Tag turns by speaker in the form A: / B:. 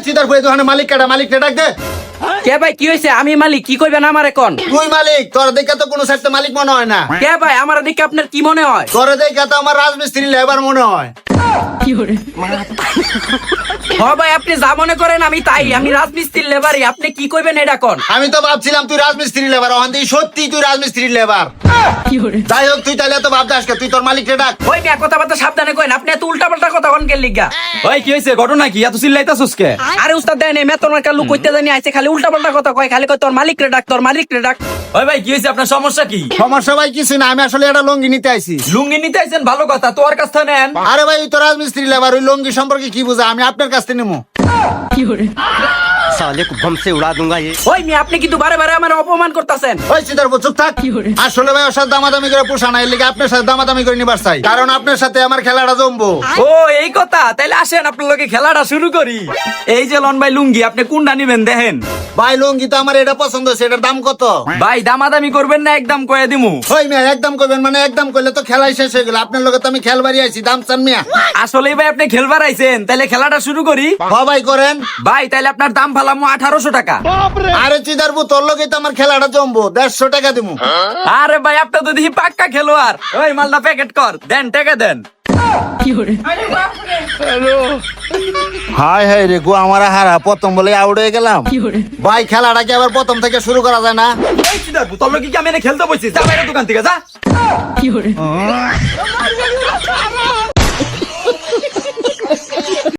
A: চিদার করে দোকানে মালিক কাটা, মালিককে ডাক দে।
B: কে ভাই কি হয়েছে? আমি মালিক, কি কইবেন আমার এখন?
A: তুই মালিক, তোর দেখে তো কোনো সাইডে মালিক মনে হয় না।
B: কে ভাই আমার দিকে আপনার কি মনে হয়?
A: তোর দেখে তো আমার রাজমিস্ত্রি লেবার মনে হয়।
B: হ ভাই, আপনি যা মনে করেন আমি তাই। আমি রাজমিস্ত্রির লেবারই, আপনি কি কইবেন এটা কোন?
A: আমি তো ভাবছিলাম তুই রাজমিস্ত্রি লেবার, ওখান থেকে সত্যি তুই রাজমিস্ত্রি লেবার। যাই হোক, তুই তাহলে এত ভাবদাস কে? তুই তোর মালিককে ডাক।
B: ওই মিয়া কথাবার্তা সাবধানে কইন, আপনি এত উল্টাপাল্টা কথা কোন কে লিগা?
C: ওই কি হয়েছে? ঘটনা কি? এত চিল্লাইতাছস কে?
B: আরে উস্তাদ দেন এই মেতন একটা লোক কইতে জানি আইছে, খালি উল্টাপাল্টা কথা কয়, খালি কয় তোর মালিক রে ডাক, তোর মালিক রে ডাক।
C: ওই ভাই কি হয়েছে? আপনার সমস্যা কি?
A: সমস্যা ভাই কিছু না, আমি আসলে একটা লঙ্গি নিতে আইছি।
C: লুঙ্গি নিতে আইছেন, ভালো কথা, তোর কাছ থেকে নেন।
A: আরে ভাই, ওই তো রাজমিস্ত্রি লেবার, ওই লঙ্গি সম্পর্কে কি বুঝা? আমি আপনার কাছ থেকে নেবো।
D: साले को बम से उड़ा दूंगा ये।
B: ওই মিয়া আপনি কিন্তু বারে বারে আমার অপমান করতেছেন।
A: ওই চিন্তার চুপ থাক। আসলে ভাই ওর সাথে দামাদামি করে পোষা না, এর লিগে আপনার সাথে দামাদামি করে নিবার চাই, কারণ আপনার সাথে আমার খেলাটা জমবো।
C: ও এই কথা, তাইলে আসেন আপনার লগে খেলাটা শুরু করি। এই যে লন ভাই লুঙ্গি, আপনি কোনটা নিবেন দেখেন।
A: ভাই লঙ্গি তো আমার এটা পছন্দ হয়েছে, এটার দাম কত?
C: ভাই দামাদামি করবেন না, একদম কয়ে দিমু।
A: ওই মিয়া একদম করবেন মানে? একদম করলে তো খেলাই শেষ হয়ে গেল। আপনার লগে তো আমি খেলবাড়ি আইছি, দাম চান মিয়া?
C: আসলেই ভাই আপনি খেলবার আইছেন, তাইলে খেলাটা শুরু করি।
A: হ ভাই করেন।
C: ভাই তাইলে আপনার দাম ফালামু 1800 টাকা।
A: আরে চিদারবু, তোর লগে তো আমার খেলাটা জমবো, 150 টাকা দিমু।
C: আরে ভাই আপনি তো দেখি পাক্কা খেলোয়াড়। ওই মালটা প্যাকেট কর, দেন টাকা দেন।
A: হাই হাই রে গো, আমার হারা প্রথম বলে আউট হয়ে গেলাম। ভাই খেলাটা কি আবার প্রথম থেকে শুরু করা যায় না?
C: এই কি দেখবো, তোর লগে কি আমি এনে খেলতে বসছি? যা বাইরে দোকান থেকে যা।